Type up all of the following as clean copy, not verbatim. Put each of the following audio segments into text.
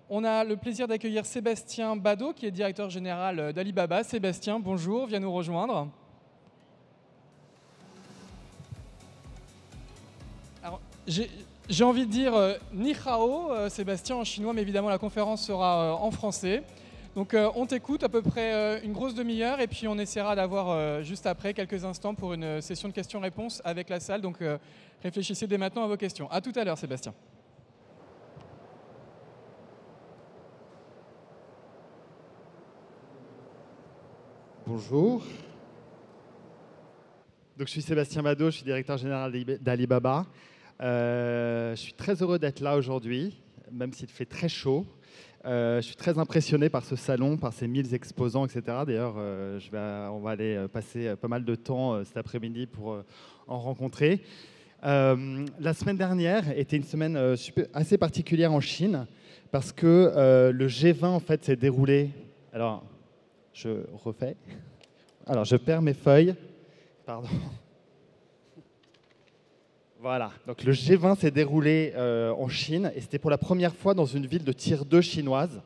On a le plaisir d'accueillir Sébastien Badeau, qui est directeur général d'Alibaba. Sébastien, bonjour, viens nous rejoindre. Alors, j'ai envie de dire ni hao, Sébastien, en chinois, mais évidemment la conférence sera en français. Donc on t'écoute à peu près une grosse demi-heure et puis on essaiera d'avoir juste après quelques instants pour une session de questions-réponses avec la salle. Donc réfléchissez dès maintenant à vos questions. À tout à l'heure, Sébastien. Bonjour. Donc, je suis Sébastien Badeau, je suis directeur général d'Alibaba. Je suis très heureux d'être là aujourd'hui, même s'il fait très chaud. Je suis très impressionné par ce salon, par ces 1000 exposants, etc. D'ailleurs, on va aller passer pas mal de temps cet après-midi pour en rencontrer. La semaine dernière était une semaine assez particulière en Chine parce que le G20 en fait s'est déroulé. Alors, je refais. Alors, je perds mes feuilles. Pardon. Voilà, donc le G20 s'est déroulé en Chine et c'était pour la première fois dans une ville de Tier 2 chinoise.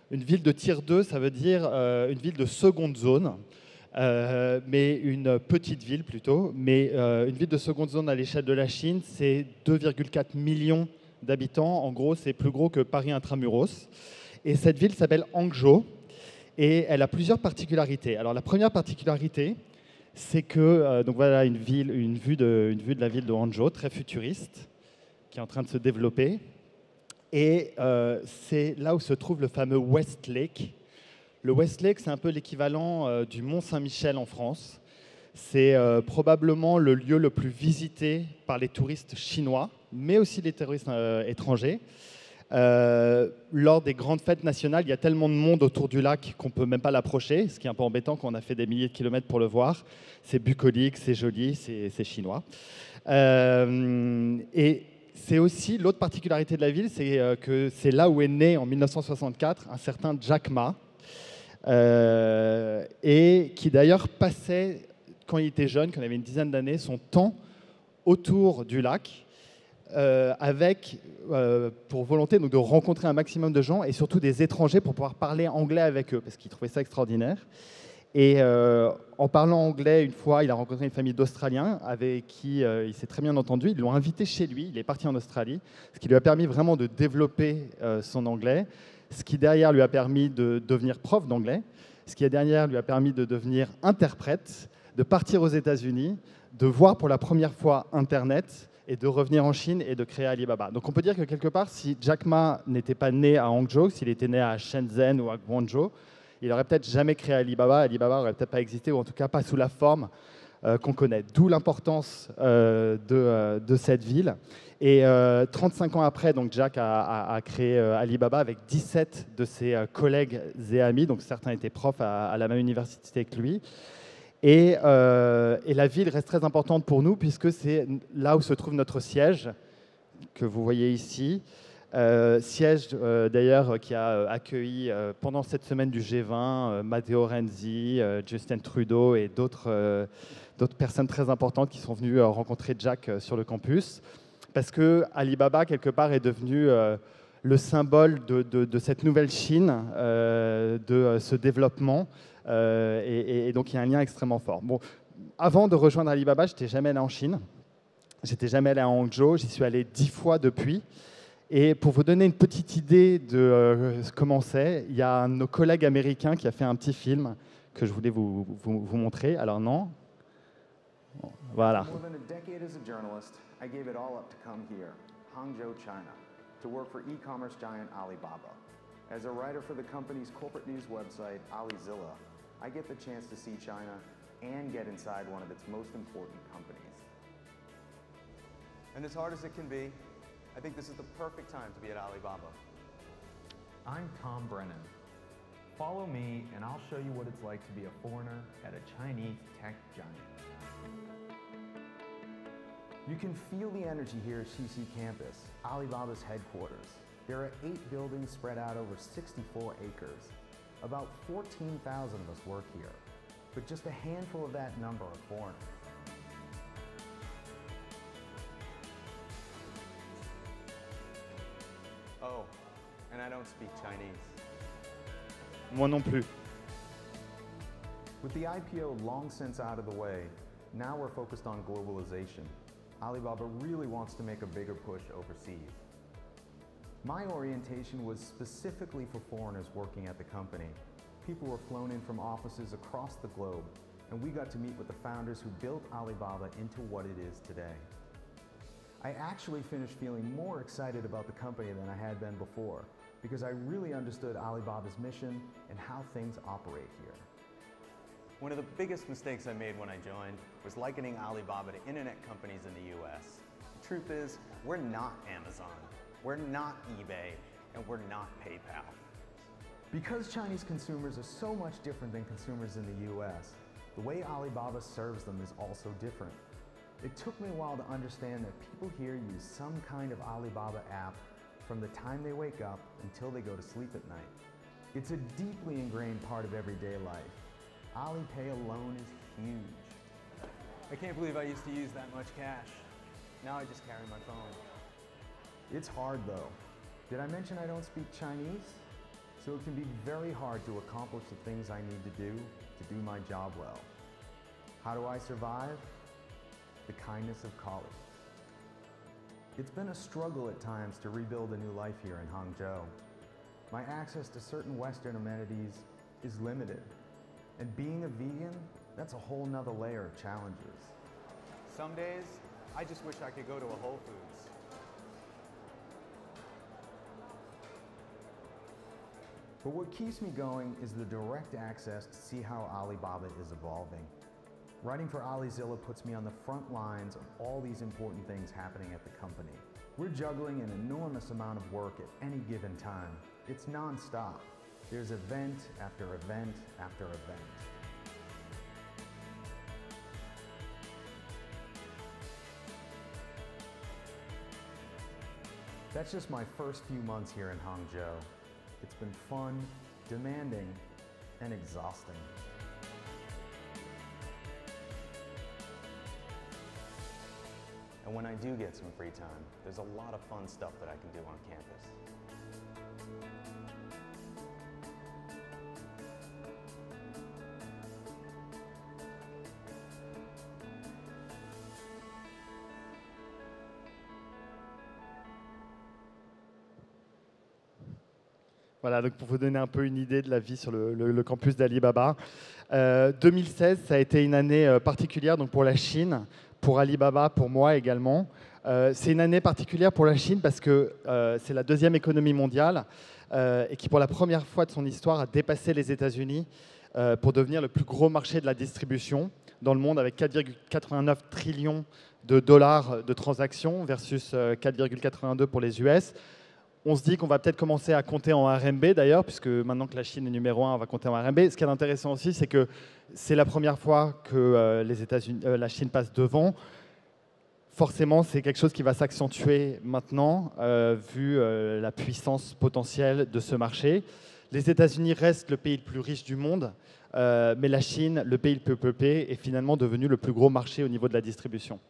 Une ville de Tier 2, ça veut dire une ville de seconde zone, mais une petite ville plutôt. Mais une ville de seconde zone à l'échelle de la Chine, c'est 2,4 millions d'habitants. En gros, c'est plus gros que Paris intramuros. Et cette ville s'appelle Hangzhou et elle a plusieurs particularités. Alors la première particularité, c'est que donc voilà une vue de la ville de Hangzhou, très futuriste, qui est en train de se développer. Et c'est là où se trouve le fameux West Lake. Le West Lake, c'est un peu l'équivalent du Mont Saint-Michel en France. C'est probablement le lieu le plus visité par les touristes chinois, mais aussi les touristes étrangers. Lors des grandes fêtes nationales, il y a tellement de monde autour du lac qu'on ne peut même pas l'approcher, ce qui est un peu embêtant quand on a fait des milliers de kilomètres pour le voir. C'est bucolique, c'est joli, c'est chinois. Et c'est aussi l'autre particularité de la ville, c'est que c'est là où est né en 1964 un certain Jack Ma, et qui d'ailleurs passait, quand il était jeune, quand il avait une dizaine d'années, son temps autour du lac, avec pour volonté donc, de rencontrer un maximum de gens et surtout des étrangers pour pouvoir parler anglais avec eux, parce qu'il trouvait ça extraordinaire. Et en parlant anglais, une fois, il a rencontré une famille d'Australiens avec qui il s'est très bien entendu. Ils l'ont invité chez lui, il est parti en Australie, ce qui lui a permis vraiment de développer son anglais, ce qui derrière lui a permis de devenir prof d'anglais, ce qui derrière lui a permis de devenir interprète, de partir aux États-Unis, de voir pour la première fois Internet, et de revenir en Chine et de créer Alibaba. Donc on peut dire que quelque part, si Jack Ma n'était pas né à Hangzhou, s'il était né à Shenzhen ou à Guangzhou, il n'aurait peut-être jamais créé Alibaba. Alibaba n'aurait peut-être pas existé, ou en tout cas pas sous la forme qu'on connaît. D'où l'importance de cette ville. Et 35 ans après, donc Jack a créé Alibaba avec 17 de ses collègues et amis. Donc certains étaient profs à la même université que lui. Et la ville reste très importante pour nous puisque c'est là où se trouve notre siège, que vous voyez ici. Siège d'ailleurs qui a accueilli pendant cette semaine du G20 Matteo Renzi, Justin Trudeau et d'autres personnes très importantes qui sont venues rencontrer Jack sur le campus. Parce que Alibaba, quelque part, est devenu le symbole de cette nouvelle Chine, de ce développement. Et donc, il y a un lien extrêmement fort. Bon, avant de rejoindre Alibaba, je n'étais jamais allé en Chine. Je n'étais jamais allé à Hangzhou. J'y suis allé 10 fois depuis. Et pour vous donner une petite idée de comment c'est, il y a un de nos collègues américains qui a fait un petit film que je voulais vous montrer. Alors non. Voilà. I gave it all up to come here, Hangzhou, China, to work for e-commerce giant Alibaba. As a writer for the company's corporate news website, AliZilla, I get the chance to see China and get inside one of its most important companies. And as hard as it can be, I think this is the perfect time to be at Alibaba. I'm Tom Brennan. Follow me and I'll show you what it's like to be a foreigner at a Chinese tech giant. You can feel the energy here at Xixi Campus, Alibaba's headquarters. There are 8 buildings spread out over 64 acres. About 14,000 of us work here, but just a handful of that number are foreigners. Oh, and I don't speak Chinese. Moi non plus. With the IPO long since out of the way, now we're focused on globalization. Alibaba really wants to make a bigger push overseas. My orientation was specifically for foreigners working at the company. People were flown in from offices across the globe, and we got to meet with the founders who built Alibaba into what it is today. I actually finished feeling more excited about the company than I had been before, because I really understood Alibaba's mission and how things operate here. One of the biggest mistakes I made when I joined was likening Alibaba to internet companies in the US. The truth is, we're not Amazon, we're not eBay, and we're not PayPal. Because Chinese consumers are so much different than consumers in the US, the way Alibaba serves them is also different. It took me a while to understand that people here use some kind of Alibaba app from the time they wake up until they go to sleep at night. It's a deeply ingrained part of everyday life. Alipay alone is huge. I can't believe I used to use that much cash. Now I just carry my phone. It's hard though. Did I mention I don't speak Chinese? So it can be very hard to accomplish the things I need to do my job well. How do I survive? The kindness of colleagues. It's been a struggle at times to rebuild a new life here in Hangzhou. My access to certain Western amenities is limited. And being a vegan, that's a whole nother layer of challenges. Some days, I just wish I could go to a Whole Foods. But what keeps me going is the direct access to see how Alibaba is evolving. Writing for AliZilla puts me on the front lines of all these important things happening at the company. We're juggling an enormous amount of work at any given time. It's non-stop. There's event after event after event. That's just my first few months here in Hangzhou. It's been fun, demanding, and exhausting. And when I do get some free time, there's a lot of fun stuff that I can do on campus. Voilà, donc pour vous donner un peu une idée de la vie sur le campus d'Alibaba. 2016, ça a été une année particulière donc pour la Chine, pour Alibaba, pour moi également. C'est une année particulière pour la Chine parce que c'est la deuxième économie mondiale et qui, pour la première fois de son histoire, a dépassé les États-Unis pour devenir le plus gros marché de la distribution dans le monde avec 4,89 trillions de dollars de transactions versus 4,82 pour les US. On se dit qu'on va peut-être commencer à compter en RMB d'ailleurs, puisque maintenant que la Chine est numéro 1, on va compter en RMB. Ce qui est intéressant aussi, c'est que c'est la première fois que la Chine passe devant. Forcément, c'est quelque chose qui va s'accentuer maintenant, vu la puissance potentielle de ce marché. Les États-Unis restent le pays le plus riche du monde, mais la Chine, le pays le plus peuplé, est finalement devenu le plus gros marché au niveau de la distribution.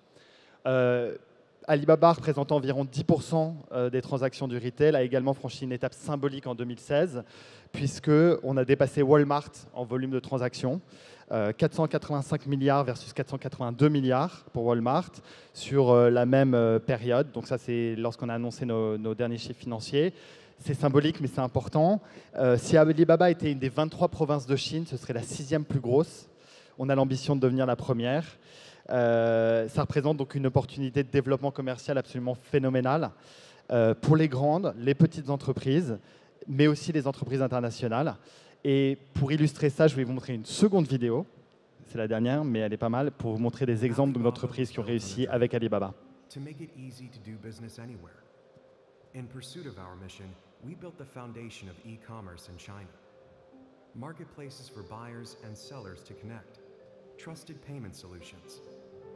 Alibaba, représentant environ 10% des transactions du retail, a également franchi une étape symbolique en 2016, puisqu'on a dépassé Walmart en volume de transactions. 485 milliards versus 482 milliards pour Walmart sur la même période. Donc ça, c'est lorsqu'on a annoncé nos derniers chiffres financiers. C'est symbolique, mais c'est important. Si Alibaba était une des 23 provinces de Chine, ce serait la 6e plus grosse. On a l'ambition de devenir la première. Ça représente donc une opportunité de développement commercial absolument phénoménale pour les grandes, les petites entreprises, mais aussi les entreprises internationales. Et pour illustrer ça, je vais vous montrer une seconde vidéo. C'est la dernière, mais elle est pas mal, pour vous montrer des exemples d'entreprises qui ont réussi avec Alibaba. To make it easy to do business anywhere. In pursuit of our mission, we built the foundation of e-commerce in China. Marketplaces for buyers and sellers to connect. Trusted payment solutions.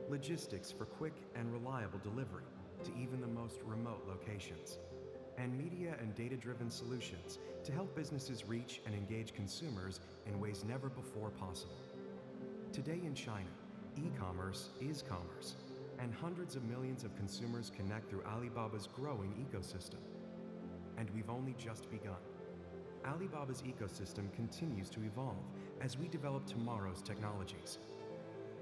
Logistics for quick and reliable delivery to even the most remote locations. And media and data-driven solutions to help businesses reach and engage consumers in ways never before possible. Today in China, e-commerce is commerce, and hundreds of millions of consumers connect through Alibaba's growing ecosystem. and we've only just begun. Alibaba's ecosystem continues to evolve as we develop tomorrow's technologies.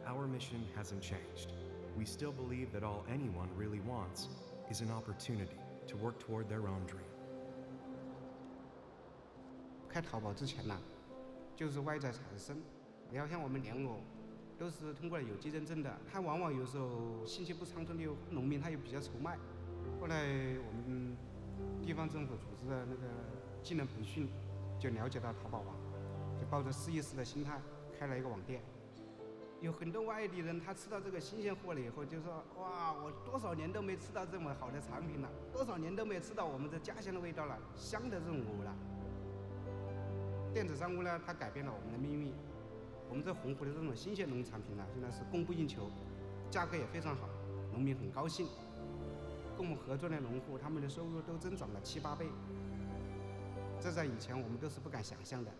Our mission hasn't changed. We still believe that all anyone really wants is an opportunity to work toward their own dream. 开淘宝之前呢，就是外在产生。你要像我们莲藕，都是通过了有机认证的，它往往有时候信息不畅通的农民他又比较愁卖。后来我们地方政府组织的那个技能培训，就了解到淘宝网，就抱着试一试的心态开了一个网店。有很多外地人，他吃到这个新鲜货了以后，就说：哇，我多少年都没吃到这么好的产品了，多少年都没吃到我们的家乡的味道了，香的入口了。电子商务呢，它改变了我们的命运。我们这洪湖的这种新鲜农产品呢，现在是供不应求，价格也非常好，农民很高兴。跟我们合作的农户，他们的收入都增长了7、8倍，这在以前我们都是不敢想象的。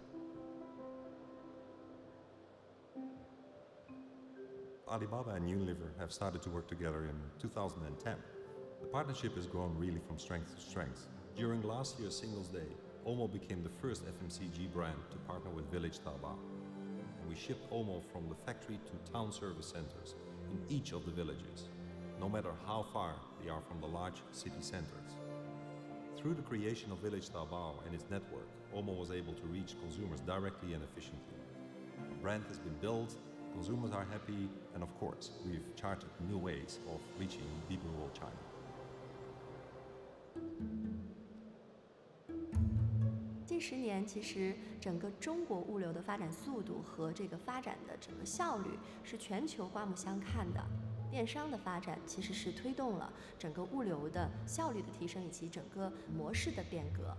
Alibaba and Unilever have started to work together in 2010. The partnership has grown really from strength to strength. During last year's Singles Day, Omo became the first FMCG brand to partner with Village Taobao. And we shipped Omo from the factory to town service centers in each of the villages, no matter how far they are from the large city centers. Through the creation of Village Taobao and its network, Omo was able to reach consumers directly and efficiently. The brand has been built, consumers are happy, and of course, we've charted new ways of reaching deep rural China. 近10年，其实整个中国物流的发展速度和这个发展的整个效率是全球刮目相看的。电商的发展其实是推动了整个物流的效率的提升以及整个模式的变革。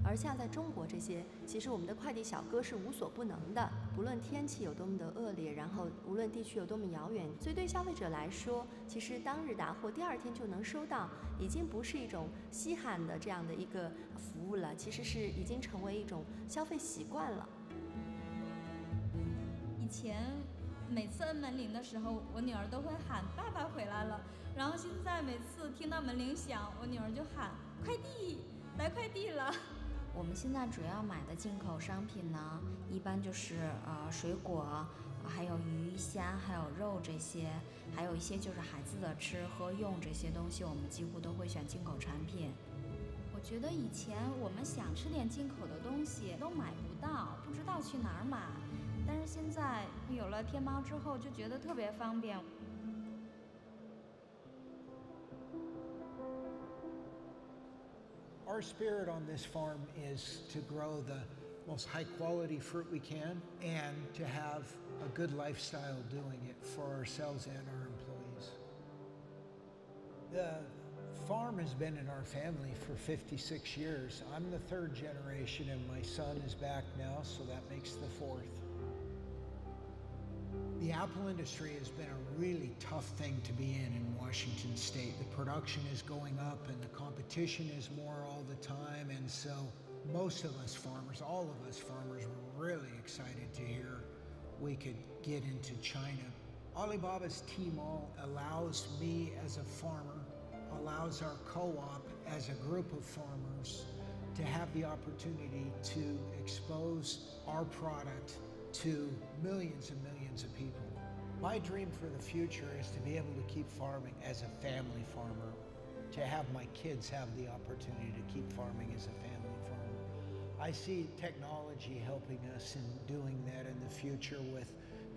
而像在中国这些，其实我们的快递小哥是无所不能的，不论天气有多么的恶劣，然后无论地区有多么遥远，所以对消费者来说，其实当日达货，第2天就能收到，已经不是一种稀罕的这样的一个服务了，其实是已经成为一种消费习惯了。以前每次摁门铃的时候，我女儿都会喊爸爸回来了，然后现在每次听到门铃响，我女儿就喊快递来快递了。我们现在主要买的进口商品呢，一般就是水果，还有鱼虾，还有肉这些，还有一些就是孩子的吃喝用这些东西，我们几乎都会选进口产品。我觉得以前我们想吃点进口的东西都买不到，不知道去哪儿买，但是现在有了天猫之后，就觉得特别方便。Our spirit on this farm is to grow the most high quality fruit we can and to have a good lifestyle doing it for ourselves and our employees. The farm has been in our family for 56 years. I'm the 3rd generation and my son is back now, so that makes the 4th. The apple industry has been a really tough thing to be in Washington State. The production is going up and the competition is more all the time, and so most of us farmers, all of us farmers, were really excited to hear we could get into China. Alibaba's Tmall allows me as a farmer, allows our co-op as a group of farmers to have the opportunity to expose our product to millions and millions of people. My dream for the future is to be able to keep farming as a family farmer, to have my kids have the opportunity to keep farming as a family farmer. I see technology helping us in doing that in the future, with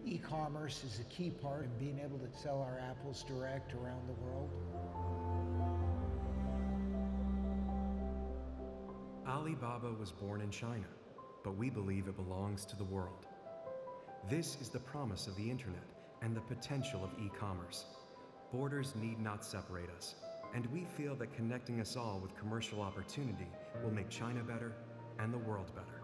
e-commerce as a key part in being able to sell our apples direct around the world. Alibaba was born in China, but we believe it belongs to the world. This is the promise of the internet and the potential of e-commerce. Borders need not separate us, and we feel that connecting us all with commercial opportunity will make China better and the world better.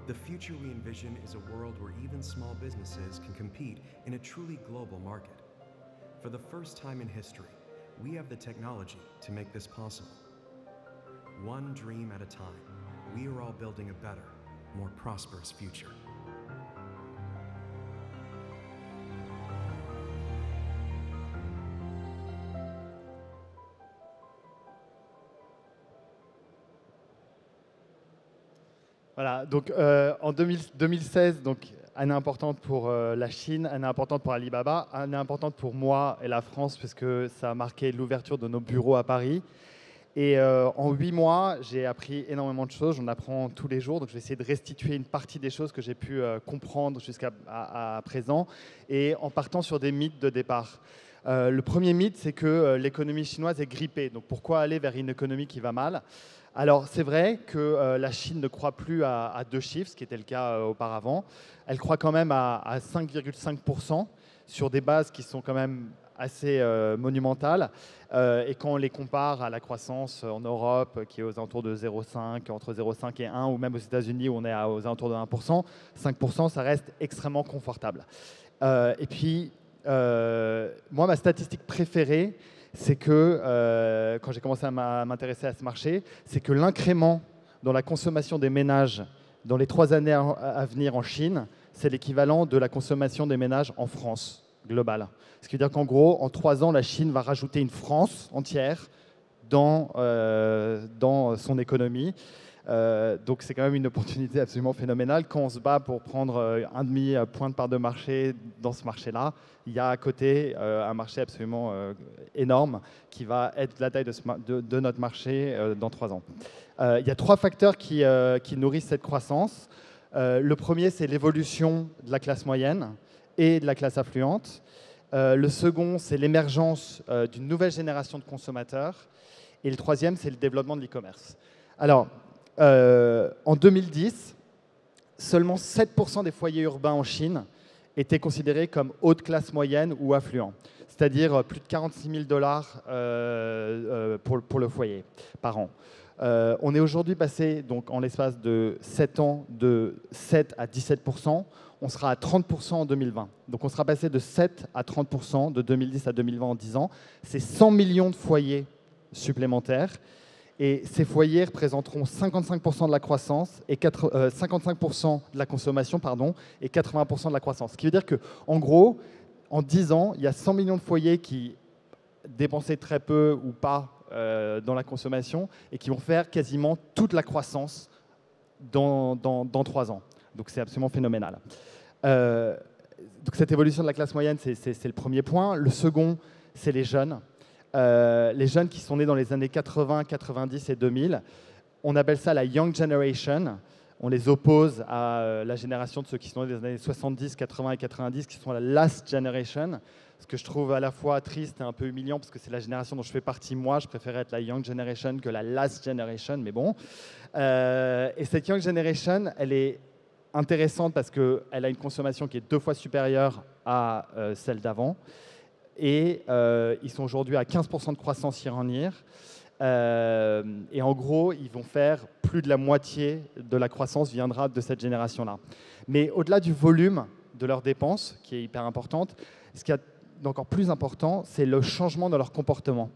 The future we envision is a world where even small businesses can compete in a truly global market. For the first time in history, we have the technology to make this possible. One dream at a time, we are all building a better, more prosperous future. Voilà, donc en 2016, donc, année importante pour la Chine, année importante pour Alibaba, année importante pour moi et la France, puisque ça a marqué l'ouverture de nos bureaux à Paris. Et en 8 mois, j'ai appris énormément de choses, j'en apprends tous les jours, donc je vais essayer de restituer une partie des choses que j'ai pu comprendre jusqu'à à présent, et en partant sur des mythes de départ. Le premier mythe, c'est que l'économie chinoise est grippée. Donc pourquoi aller vers une économie qui va mal ? Alors c'est vrai que la Chine ne croît plus à 2 chiffres, ce qui était le cas auparavant. Elle croît quand même à 5,5% sur des bases qui sont quand même assez monumentales. Et quand on les compare à la croissance en Europe, qui est aux alentours de 0,5, entre 0,5 et 1, ou même aux États-Unis où on est aux alentours de 1%, 5%, ça reste extrêmement confortable. Et puis, moi, ma statistique préférée, c'est que, quand j'ai commencé à m'intéresser à ce marché, c'est que l'incrément dans la consommation des ménages dans les 3 années à venir en Chine, c'est l'équivalent de la consommation des ménages en France globale. Ce qui veut dire qu'en gros, en 3 ans, la Chine va rajouter une France entière dans son économie. Donc c'est quand même une opportunité absolument phénoménale. Quand on se bat pour prendre un demi-point de part de marché dans ce marché-là, il y a à côté un marché absolument énorme qui va être la taille de notre marché dans 3 ans. Il y a 3 facteurs qui nourrissent cette croissance. Le premier, c'est l'évolution de la classe moyenne et de la classe affluente. Le second, c'est l'émergence d'une nouvelle génération de consommateurs. Et le troisième, c'est le développement de l'e-commerce. Alors, en 2010, seulement 7% des foyers urbains en Chine étaient considérés comme haute classe moyenne ou affluents, c'est-à-dire plus de 46 000 $ pour le foyer par an. On est aujourd'hui passé, donc, en l'espace de 7 ans, de 7 à 17%. On sera à 30% en 2020. Donc on sera passé de 7 à 30% de 2010 à 2020 en 10 ans. C'est 100 millions de foyers supplémentaires. Et ces foyers représenteront 55% de la croissance, et 55% de la consommation, pardon, et 80% de la croissance. Ce qui veut dire qu'en gros, en 10 ans, il y a 100 millions de foyers qui dépensaient très peu ou pas dans la consommation et qui vont faire quasiment toute la croissance dans 3 ans. Donc c'est absolument phénoménal. Donc cette évolution de la classe moyenne, c'est le premier point. Le second, c'est les jeunes. Les jeunes qui sont nés dans les années 80, 90 et 2000. On appelle ça la Young Generation. On les oppose à la génération de ceux qui sont nés dans les années 70, 80 et 90, qui sont la Last Generation. Ce que je trouve à la fois triste et un peu humiliant, parce que c'est la génération dont je fais partie moi. Je préférais être la Young Generation que la Last Generation, mais bon. Et cette Young Generation, elle est intéressante parce qu'elle a une consommation qui est 2 fois supérieure à celle d'avant. Et ils sont aujourd'hui à 15% de croissance year-on-year. Et en gros, ils vont faire plus de la moitié de la croissance viendra de cette génération-là. Mais au-delà du volume de leurs dépenses, qui est hyper importante, ce qui est encore plus important, c'est le changement de leur comportement.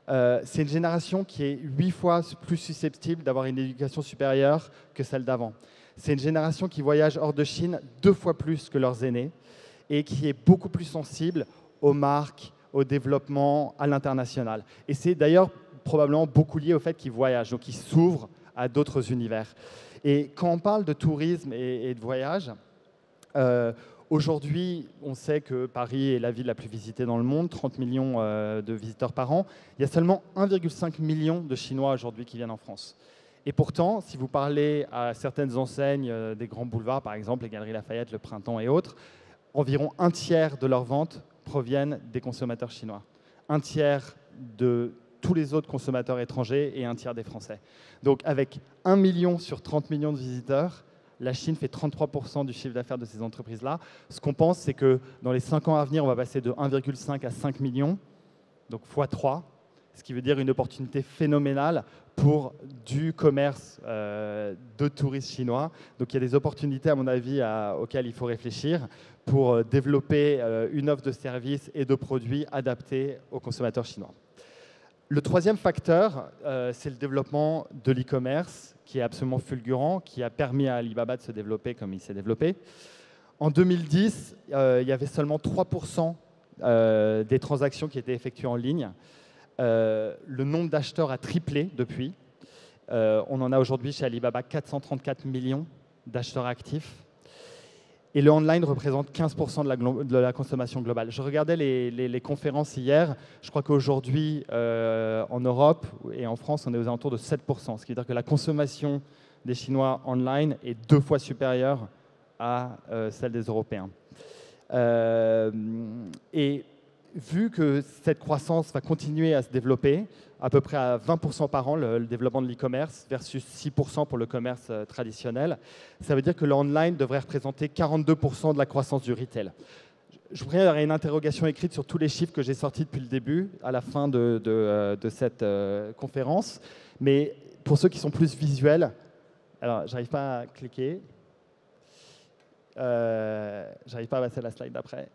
C'est une génération qui est 8 fois plus susceptible d'avoir une éducation supérieure que celle d'avant. C'est une génération qui voyage hors de Chine 2 fois plus que leurs aînés et qui est beaucoup plus sensible aux marques, au développement, à l'international. Et c'est d'ailleurs probablement beaucoup lié au fait qu'ils voyagent, donc ils s'ouvrent à d'autres univers. Et quand on parle de tourisme et de voyage, aujourd'hui, on sait que Paris est la ville la plus visitée dans le monde, 30 millions de visiteurs par an. Il y a seulement 1,5 million de Chinois aujourd'hui qui viennent en France. Et pourtant, si vous parlez à certaines enseignes des grands boulevards, par exemple les Galeries Lafayette, le Printemps et autres, environ 1/3 de leurs ventes proviennent des consommateurs chinois. 1/3 de tous les autres consommateurs étrangers et 1/3 des Français. Donc avec 1 million sur 30 millions de visiteurs, la Chine fait 33% du chiffre d'affaires de ces entreprises-là. Ce qu'on pense, c'est que dans les 5 ans à venir, on va passer de 1,5 à 5 millions, donc x3, ce qui veut dire une opportunité phénoménale pour du commerce de touristes chinois. Donc il y a des opportunités, à mon avis, auxquelles il faut réfléchir pour développer une offre de services et de produits adaptés aux consommateurs chinois. Le troisième facteur, c'est le développement de l'e-commerce, qui est absolument fulgurant, qui a permis à Alibaba de se développer comme il s'est développé. En 2010, il y avait seulement 3% des transactions qui étaient effectuées en ligne. Le nombre d'acheteurs a triplé depuis. On en a aujourd'hui chez Alibaba 434 millions d'acheteurs actifs. Et le online représente 15% de la consommation globale. Je regardais les conférences hier. Je crois qu'aujourd'hui, en Europe et en France, on est aux alentours de 7%. Ce qui veut dire que la consommation des Chinois online est 2 fois supérieure à celle des Européens. Et vu que cette croissance va continuer à se développer, à peu près à 20% par an, le développement de l'e-commerce, versus 6% pour le commerce traditionnel, ça veut dire que le online devrait représenter 42% de la croissance du retail. Je voudrais avoir une interrogation écrite sur tous les chiffres que j'ai sortis depuis le début, à la fin de cette conférence. Mais pour ceux qui sont plus visuels, alors j'arrive pas à cliquer, j'arrive pas à passer à la slide d'après.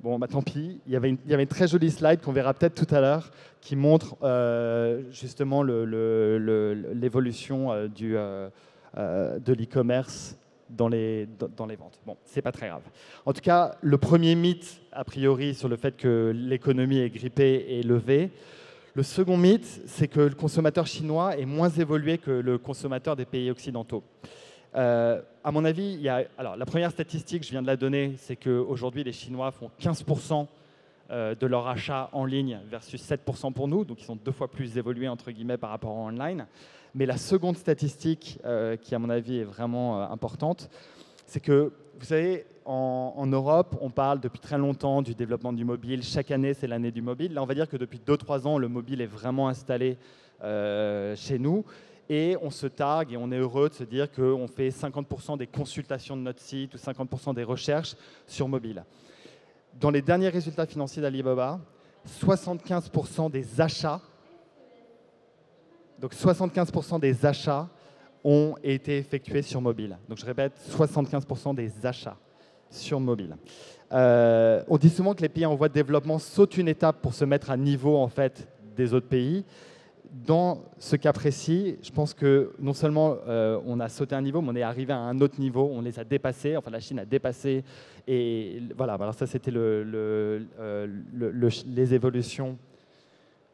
Bon, bah, tant pis. Il y avait une très jolie slide qu'on verra peut-être tout à l'heure qui montre justement l'évolution de l'e-commerce dans les ventes. Bon, c'est pas très grave. En tout cas, le premier mythe, a priori, sur le fait que l'économie est grippée est levé. Le second mythe, c'est que le consommateur chinois est moins évolué que le consommateur des pays occidentaux. À mon avis, alors, la première statistique, je viens de la donner, c'est qu'aujourd'hui, les Chinois font 15% de leur achat en ligne versus 7% pour nous, donc ils sont 2 fois plus évolués, entre guillemets, par rapport au online. Mais la seconde statistique, qui à mon avis est vraiment importante, c'est que, vous savez, en Europe, on parle depuis très longtemps du développement du mobile. Chaque année, c'est l'année du mobile. Là, on va dire que depuis 2-3 ans, le mobile est vraiment installé chez nous. Et on se targue et on est heureux de se dire qu'on fait 50% des consultations de notre site ou 50% des recherches sur mobile. Dans les derniers résultats financiers d'Alibaba, 75% des achats, donc 75% des achats ont été effectués sur mobile. Donc je répète, 75% des achats sur mobile. On dit souvent que les pays en voie de développement sautent une étape pour se mettre à niveau en fait des autres pays. Dans ce cas précis, je pense que non seulement on a sauté un niveau, mais on est arrivé à un autre niveau, on les a dépassés, enfin la Chine a dépassé, et voilà, alors ça c'était les évolutions.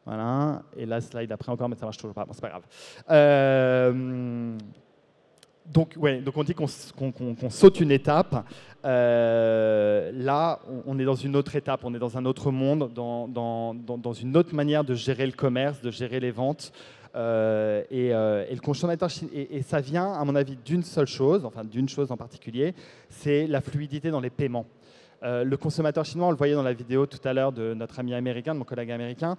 Voilà, et la slide après encore, mais ça marche toujours pas, bon, c'est pas grave. Donc on dit qu'on saute une étape. Là, on est dans une autre étape, on est dans un autre monde, dans une autre manière de gérer le commerce, de gérer les ventes. Et le consommateur chinois, et ça vient, à mon avis, d'une seule chose, enfin d'une chose en particulier, c'est la fluidité dans les paiements. Le consommateur chinois, on le voyait dans la vidéo tout à l'heure de notre ami américain, de mon collègue américain,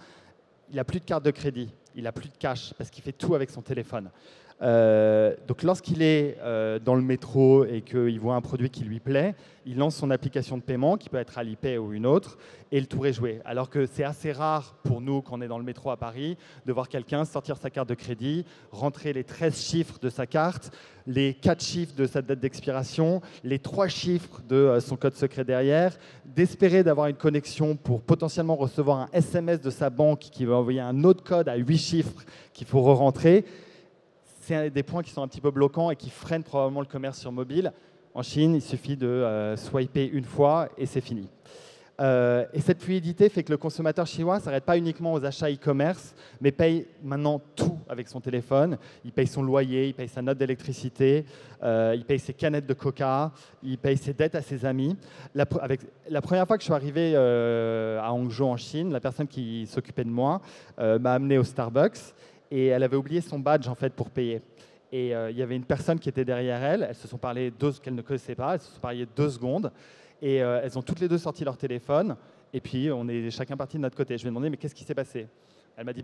il n'a plus de carte de crédit, il n'a plus de cash, parce qu'il fait tout avec son téléphone. Donc lorsqu'il est dans le métro et qu'il voit un produit qui lui plaît, il lance son application de paiement, qui peut être Alipay ou une autre, et le tour est joué. Alors que c'est assez rare pour nous, quand on est dans le métro à Paris, de voir quelqu'un sortir sa carte de crédit, rentrer les 13 chiffres de sa carte, les 4 chiffres de sa date d'expiration, les 3 chiffres de son code secret derrière, d'espérer d'avoir une connexion pour potentiellement recevoir un SMS de sa banque qui va envoyer un autre code à 8 chiffres qu'il faut re-rentrer. C'est des points qui sont un petit peu bloquants et qui freinent probablement le commerce sur mobile. En Chine, il suffit de swiper une fois et c'est fini. Et cette fluidité fait que le consommateur chinois ne s'arrête pas uniquement aux achats e-commerce, mais paye maintenant tout avec son téléphone. Il paye son loyer, il paye sa note d'électricité, il paye ses canettes de coca, il paye ses dettes à ses amis. La première fois que je suis arrivé à Hangzhou en Chine, la personne qui s'occupait de moi m'a amené au Starbucks. Et elle avait oublié son badge en fait pour payer. Et il y avait une personne qui était derrière elle. Elles se sont parlé qu'elles ne connaissaient pas. Elles se sont parlé 2 secondes. Et elles ont toutes les deux sorti leur téléphone. Et puis on est chacun parti de notre côté. Je lui ai demandé mais qu'est-ce qui s'est passé? Elle m'a dit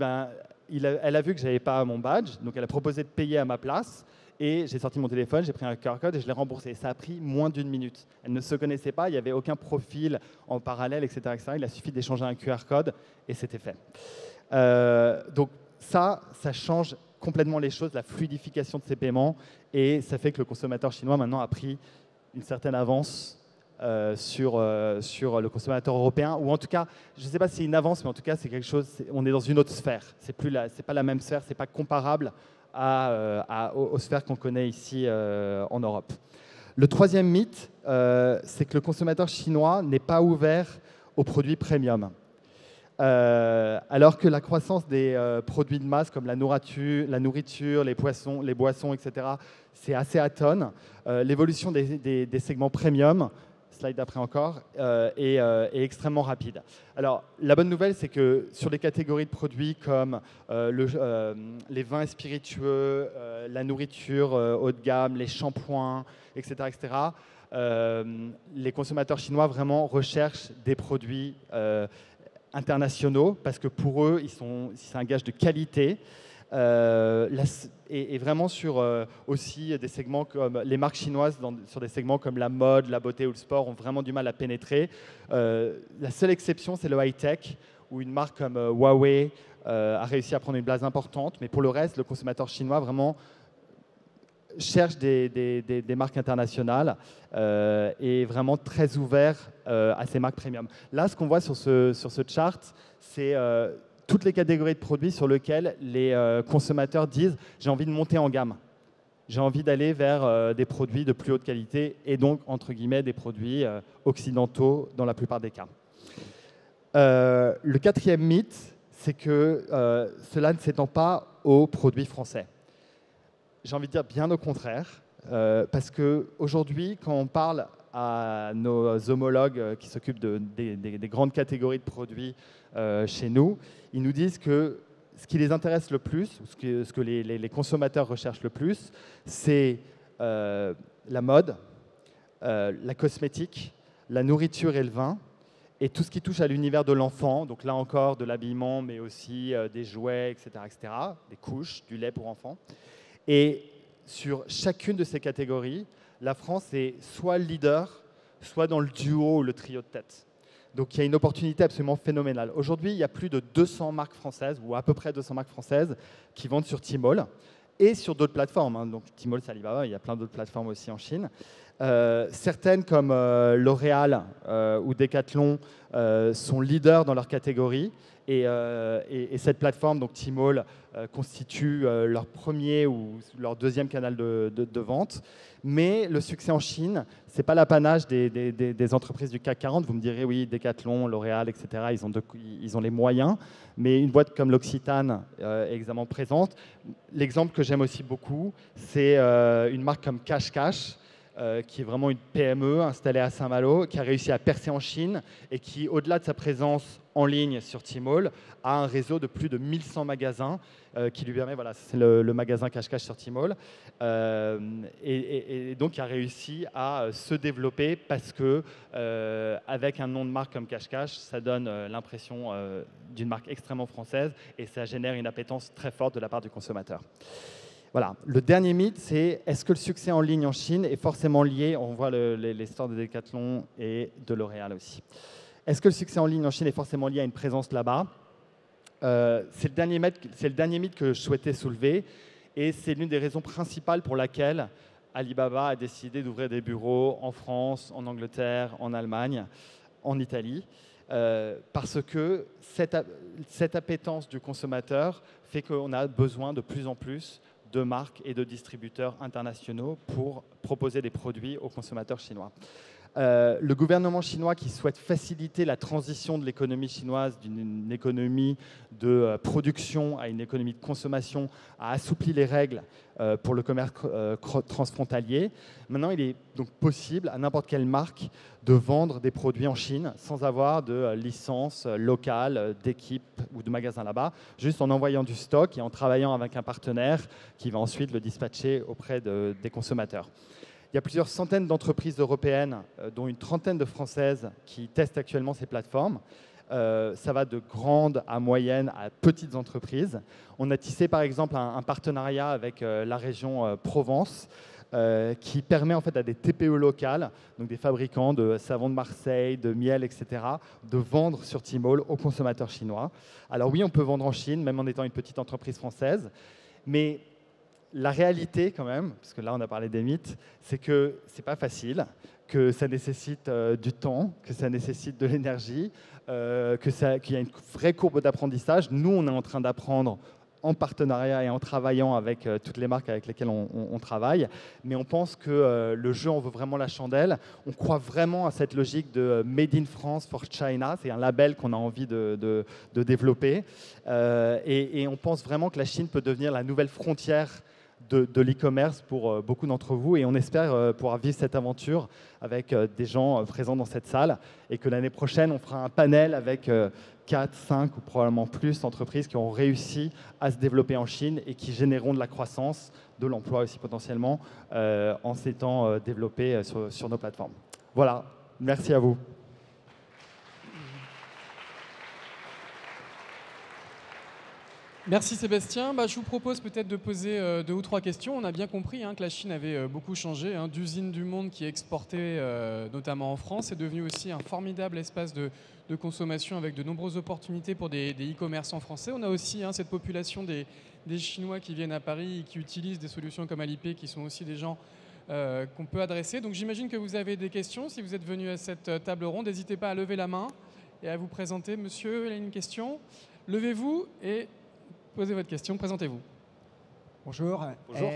elle a vu que j'avais pas mon badge, donc elle a proposé de payer à ma place. Et j'ai sorti mon téléphone, j'ai pris un QR code et je l'ai remboursé. Ça a pris moins d'1 minute. Elles ne se connaissaient pas, il n'y avait aucun profil en parallèle, etc., etc. Il a suffi d'échanger un QR code et c'était fait. Donc ça change complètement les choses, la fluidification de ces paiements, et ça fait que le consommateur chinois maintenant a pris une certaine avance sur le consommateur européen, ou en tout cas, je ne sais pas si c'est une avance, mais en tout cas c'est quelque chose, on est dans une autre sphère. C'est pas la même sphère, c'est pas comparable aux sphères qu'on connaît ici en Europe. Le troisième mythe, c'est que le consommateur chinois n'est pas ouvert aux produits premium. Alors que la croissance des produits de masse comme la nourriture, les boissons, etc., c'est assez atone. L'évolution des segments premium, slide d'après encore, est extrêmement rapide. Alors, la bonne nouvelle, c'est que sur les catégories de produits comme les vins et spiritueux, la nourriture haut de gamme, les shampoings, etc., les consommateurs chinois vraiment recherchent des produits internationaux parce que pour eux, c'est un gage de qualité. Et vraiment sur aussi des segments comme les marques chinoises, sur des segments comme la mode, la beauté ou le sport, ont vraiment du mal à pénétrer. La seule exception, c'est le high-tech, où une marque comme Huawei a réussi à prendre une place importante. Mais pour le reste, le consommateur chinois vraiment cherche des marques internationales et vraiment très ouvert à ces marques premium. Là, ce qu'on voit sur ce chart, c'est toutes les catégories de produits sur lesquels les consommateurs disent « j'ai envie de monter en gamme ». J'ai envie d'aller vers des produits de plus haute qualité et donc, entre guillemets, des produits occidentaux dans la plupart des cas. Le quatrième mythe, c'est que cela ne s'étend pas aux produits français. J'ai envie de dire bien au contraire, parce qu'aujourd'hui, quand on parle à nos homologues qui s'occupent des grandes catégories de produits chez nous, ils nous disent que ce qui les intéresse le plus, ce que les consommateurs recherchent le plus, c'est la mode, la cosmétique, la nourriture et le vin, et tout ce qui touche à l'univers de l'enfant, donc là encore de l'habillement, mais aussi des jouets, etc., des couches, du lait pour enfants. Et sur chacune de ces catégories, la France est soit leader, soit dans le duo ou le trio de tête. Donc il y a une opportunité absolument phénoménale. Aujourd'hui, il y a plus de 200 marques françaises, ou à peu près 200 marques françaises, qui vendent sur Tmall et sur d'autres plateformes. Hein. Donc Tmall, c'est Alibaba, il y a plein d'autres plateformes aussi en Chine. Certaines comme L'Oréal ou Decathlon sont leaders dans leur catégorie. Et cette plateforme, donc Tmall, constitue leur premier ou leur deuxième canal de vente. Mais le succès en Chine, ce n'est pas l'apanage des entreprises du CAC 40. Vous me direz, oui, Decathlon, L'Oréal, etc., ils ont les moyens. Mais une boîte comme l'Occitane est extrêmement présente. L'exemple que j'aime aussi beaucoup, c'est une marque comme Cash Cash, qui est vraiment une PME installée à Saint-Malo, qui a réussi à percer en Chine et qui, au-delà de sa présence en ligne sur Tmall, a un réseau de plus de 1100 magasins qui lui permet, voilà, c'est le magasin Cash Cash sur Tmall, et donc qui a réussi à se développer parce que avec un nom de marque comme Cash Cash, ça donne l'impression d'une marque extrêmement française et ça génère une appétence très forte de la part du consommateur. Voilà. Le dernier mythe, c'est est-ce que le succès en ligne en Chine est forcément lié, on voit les stores de Decathlon et de L'Oréal aussi. Est-ce que le succès en ligne en Chine est forcément lié à une présence là-bas ? C'est le dernier mythe que je souhaitais soulever et c'est l'une des raisons principales pour laquelle Alibaba a décidé d'ouvrir des bureaux en France, en Angleterre, en Allemagne, en Italie, parce que cette appétence du consommateur fait qu'on a besoin de plus en plus de marques et de distributeurs internationaux pour proposer des produits aux consommateurs chinois. Le gouvernement chinois qui souhaite faciliter la transition de l'économie chinoise d'une économie de production à une économie de consommation a assoupli les règles pour le commerce transfrontalier. Maintenant, il est donc possible à n'importe quelle marque de vendre des produits en Chine sans avoir de licence locale, d'équipe ou de magasin là-bas, juste en envoyant du stock et en travaillant avec un partenaire qui va ensuite le dispatcher auprès des consommateurs. Il y a plusieurs centaines d'entreprises européennes, dont une trentaine de françaises, qui testent actuellement ces plateformes. Ça va de grandes à moyennes à petites entreprises. On a tissé par exemple un partenariat avec la région Provence qui permet en fait à des TPE locales, donc des fabricants de savon de Marseille, de miel, etc., de vendre sur Tmall aux consommateurs chinois. Alors oui, on peut vendre en Chine, même en étant une petite entreprise française, mais la réalité, quand même, parce que là, on a parlé des mythes, c'est que ce n'est pas facile, que ça nécessite du temps, que ça nécessite de l'énergie, qu'il y a une vraie courbe d'apprentissage. Nous, on est en train d'apprendre en partenariat et en travaillant avec toutes les marques avec lesquelles on travaille. Mais on pense que le jeu en vaut vraiment la chandelle. On croit vraiment à cette logique de Made in France for China. C'est un label qu'on a envie de développer. Et on pense vraiment que la Chine peut devenir la nouvelle frontière de l'e-commerce pour beaucoup d'entre vous. Et on espère pouvoir vivre cette aventure avec des gens présents dans cette salle. Et que l'année prochaine, on fera un panel avec 4, 5 ou probablement plus d'entreprises qui ont réussi à se développer en Chine et qui généreront de la croissance, de l'emploi aussi potentiellement, en s'étant développées sur nos plateformes. Voilà, merci à vous. Merci Sébastien. Je vous propose peut-être de poser 2 ou 3 questions. On a bien compris que la Chine avait beaucoup changé. D'usines du monde qui exportaient notamment en France, c'est devenu aussi un formidable espace de consommation avec de nombreuses opportunités pour des e-commerçants français. On a aussi cette population des Chinois qui viennent à Paris et qui utilisent des solutions comme Alipay, qui sont aussi des gens qu'on peut adresser. Donc j'imagine que vous avez des questions. Si vous êtes venu à cette table ronde, n'hésitez pas à lever la main et à vous présenter. Monsieur, il a une question. Levez-vous et posez votre question, présentez-vous. Bonjour. Bonjour.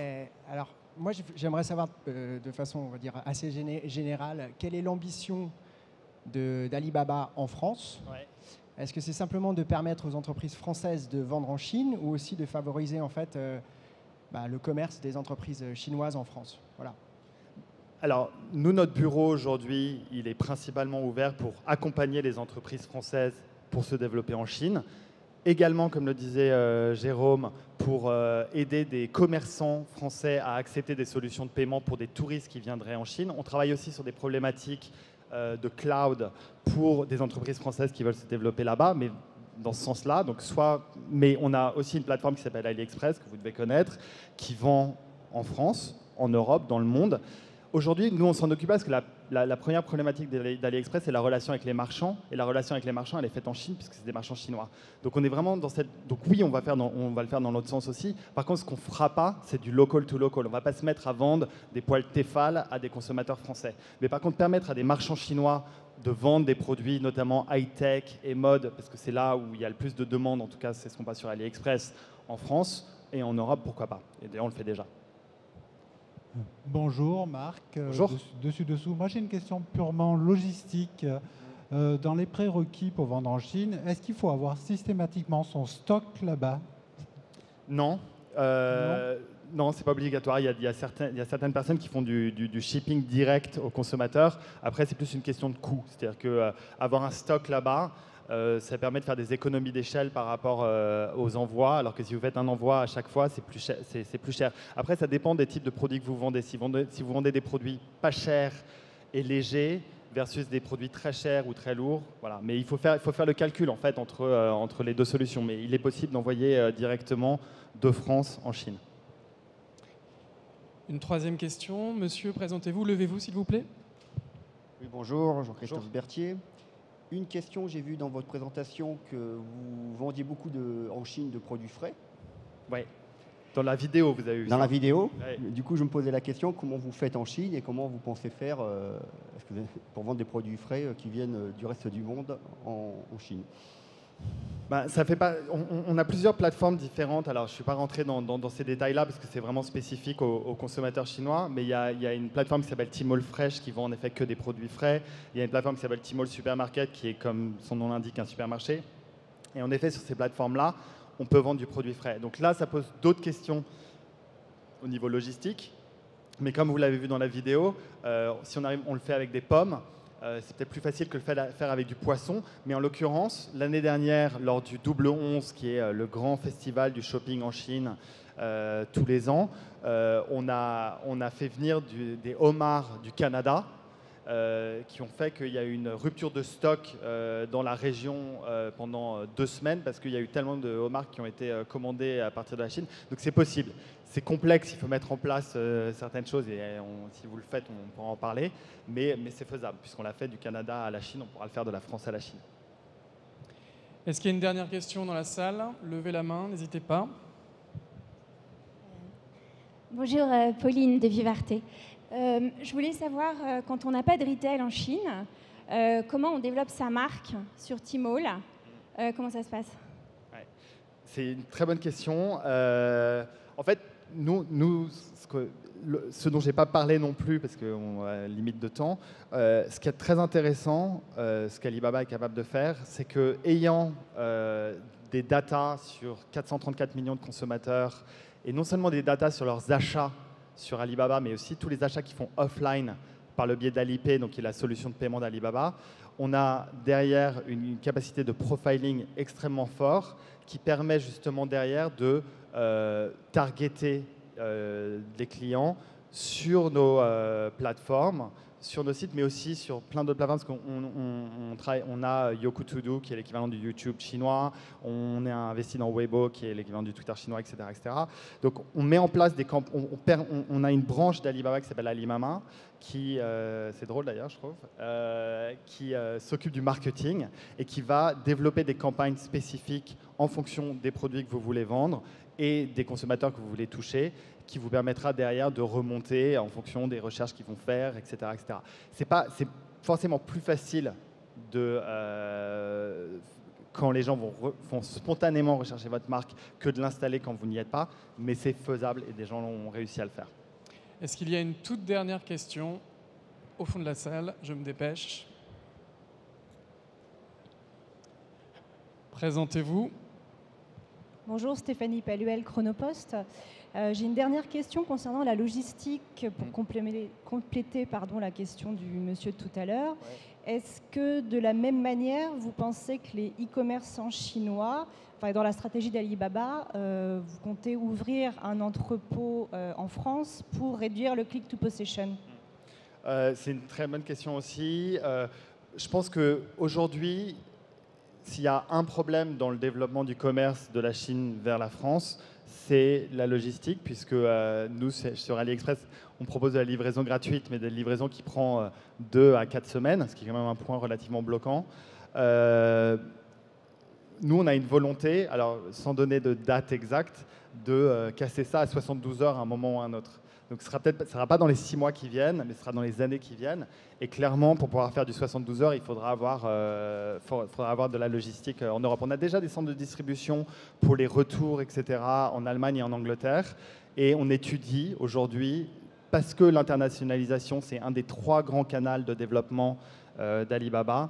Alors, moi, j'aimerais savoir de façon, on va dire, assez générale, quelle est l'ambition d'Alibaba en France? Ouais. Est-ce que c'est simplement de permettre aux entreprises françaises de vendre en Chine ou aussi de favoriser en fait le commerce des entreprises chinoises en France? Voilà. Alors, nous, notre bureau aujourd'hui, il est principalement ouvert pour accompagner les entreprises françaises pour se développer en Chine. Également, comme le disait Jérôme, pour aider des commerçants français à accepter des solutions de paiement pour des touristes qui viendraient en Chine. On travaille aussi sur des problématiques de cloud pour des entreprises françaises qui veulent se développer là-bas, mais dans ce sens-là. Mais on a aussi une plateforme qui s'appelle AliExpress, que vous devez connaître, qui vend en France, en Europe, dans le monde. Aujourd'hui, nous, on s'en occupe parce que la première problématique d'AliExpress, c'est la relation avec les marchands. Et la relation avec les marchands, elle est faite en Chine, puisque c'est des marchands chinois. Donc, on est vraiment dans cette... Donc, oui, on va le faire dans l'autre sens aussi. Par contre, ce qu'on ne fera pas, c'est du local to local. On ne va pas se mettre à vendre des poêles Tefal à des consommateurs français. Mais par contre, permettre à des marchands chinois de vendre des produits, notamment high-tech et mode, parce que c'est là où il y a le plus de demandes, en tout cas, c'est ce qu'on passe sur AliExpress en France. Et en Europe, pourquoi pas? Et d'ailleurs, on le fait déjà. Bonjour Marc, Bonjour. Dessous. Moi j'ai une question purement logistique. Dans les prérequis pour vendre en Chine, est-ce qu'il faut avoir systématiquement son stock là-bas? Non. Non, c'est pas obligatoire. Il y a certaines personnes qui font du shipping direct aux consommateurs. Après, c'est plus une question de coût. C'est-à-dire qu'avoir un stock là-bas, ça permet de faire des économies d'échelle par rapport aux envois, alors que si vous faites un envoi à chaque fois, c'est plus cher. Après, ça dépend des types de produits que vous vendez. Si vous vendez des produits pas chers et légers versus des produits très chers ou très lourds, voilà. Mais il faut faire le calcul en fait entre les deux solutions. Mais il est possible d'envoyer directement de France en Chine. Une troisième question. Monsieur, présentez-vous. Levez-vous, s'il vous plaît. Oui, bonjour. Jean-Christophe Berthier. Une question, j'ai vu dans votre présentation que vous vendiez beaucoup en Chine de produits frais. Oui, dans la vidéo, vous avez vu ça. Dans la vidéo. Ouais. Du coup, je me posais la question, comment vous faites en Chine et comment vous pensez faire pour vendre des produits frais qui viennent du reste du monde en Chine? Ça fait pas. On a plusieurs plateformes différentes. Alors, je ne suis pas rentré dans ces détails-là parce que c'est vraiment spécifique aux consommateurs chinois. Mais il y a une plateforme qui s'appelle Tmall Fresh qui vend en effet que des produits frais. Il y a une plateforme qui s'appelle Tmall Supermarket qui est, comme son nom l'indique, un supermarché. Et en effet, sur ces plateformes-là, on peut vendre du produit frais. Donc là, ça pose d'autres questions au niveau logistique. Mais comme vous l'avez vu dans la vidéo, si on le fait avec des pommes, c'est peut-être plus facile que le faire avec du poisson. Mais en l'occurrence, l'année dernière, lors du Double 11, qui est le grand festival du shopping en Chine tous les ans, on a fait venir des homards du Canada qui ont fait qu'il y a eu une rupture de stock dans la région pendant 2 semaines parce qu'il y a eu tellement de homards qui ont été commandés à partir de la Chine. Donc c'est possible. C'est complexe, il faut mettre en place certaines choses et si vous le faites, on pourra en parler. Mais c'est faisable. Puisqu'on l'a fait du Canada à la Chine, on pourra le faire de la France à la Chine. Est-ce qu'il y a une dernière question dans la salle? Levez la main, n'hésitez pas. Bonjour, Pauline de Vivarte. Je voulais savoir, quand on n'a pas de retail en Chine, comment on développe sa marque sur Tmall? Comment ça se passe? c'est une très bonne question. En fait, nous ce dont je n'ai pas parlé non plus, parce qu'on a limite de temps, ce qui est très intéressant, ce qu'Alibaba est capable de faire, c'est qu'ayant des datas sur 434 millions de consommateurs, et non seulement des datas sur leurs achats sur Alibaba, mais aussi tous les achats qu'ils font offline par le biais d'Alipay, donc qui est la solution de paiement d'Alibaba, on a derrière une capacité de profiling extrêmement fort qui permet justement derrière de targeter des clients sur nos plateformes, sur nos sites, mais aussi sur plein d'autres plateformes, parce on a Youku To-Do, qui est l'équivalent du YouTube chinois, on est investi dans Weibo, qui est l'équivalent du Twitter chinois, etc. etc. Donc on met en place des on a une branche d'Alibaba qui s'appelle Alimama, qui, c'est drôle d'ailleurs, je trouve, qui s'occupe du marketing et qui va développer des campagnes spécifiques en fonction des produits que vous voulez vendre et des consommateurs que vous voulez toucher, qui vous permettra derrière de remonter en fonction des recherches qu'ils vont faire, etc. etc. C'est forcément plus facile quand les gens vont spontanément rechercher votre marque que de l'installer quand vous n'y êtes pas, mais c'est faisable et des gens ont réussi à le faire. Est-ce qu'il y a une toute dernière question au fond de la salle? Je me dépêche. Présentez-vous. Bonjour, Stéphanie Paluel, Chronopost. J'ai une dernière question concernant la logistique pour compléter la question du monsieur de tout à l'heure. Ouais. Est-ce que de la même manière, vous pensez que les e-commerçants chinois, dans la stratégie d'Alibaba, vous comptez ouvrir un entrepôt en France pour réduire le click to possession? C'est une très bonne question aussi. Je pense qu'aujourd'hui, s'il y a un problème dans le développement du commerce de la Chine vers la France, c'est la logistique, puisque nous, sur AliExpress, on propose de la livraison gratuite, mais de la livraison qui prend 2 à 4 semaines, ce qui est quand même un point relativement bloquant. Nous, on a une volonté, alors sans donner de date exacte, de casser ça à 72 heures à un moment ou à un autre. Donc ce ne sera pas dans les 6 mois qui viennent, mais ce sera dans les années qui viennent. Et clairement, pour pouvoir faire du 72 heures, il faudra avoir de la logistique en Europe. On a déjà des centres de distribution pour les retours, etc., en Allemagne et en Angleterre. Et on étudie aujourd'hui, parce que l'internationalisation, c'est un des 3 grands canaux de développement d'Alibaba,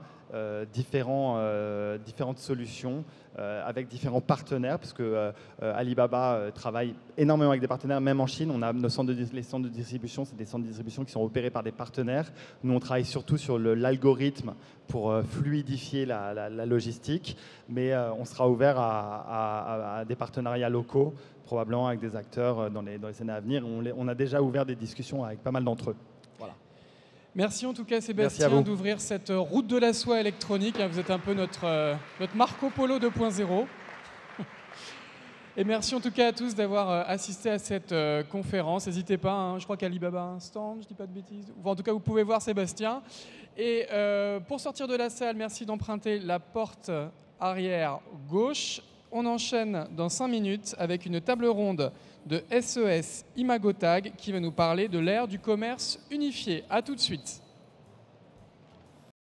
différentes solutions avec différents partenaires, parce que Alibaba travaille énormément avec des partenaires, même en Chine. On a les centres de distribution, c'est des centres de distribution qui sont opérés par des partenaires. Nous, on travaille surtout sur l'algorithme pour fluidifier la logistique, mais on sera ouvert à des partenariats locaux, probablement avec des acteurs dans les années à venir. On a déjà ouvert des discussions avec pas mal d'entre eux. Voilà. Merci en tout cas Sébastien d'ouvrir cette route de la soie électronique. Vous êtes un peu notre Marco Polo 2.0. Et merci en tout cas à tous d'avoir assisté à cette conférence. N'hésitez pas, je crois qu'Alibaba a un stand, je ne dis pas de bêtises. En tout cas, vous pouvez voir Sébastien. Et pour sortir de la salle, merci d'emprunter la porte arrière gauche. On enchaîne dans 5 minutes avec une table ronde de SES Imagotag qui va nous parler de l'ère du commerce unifié. À tout de suite.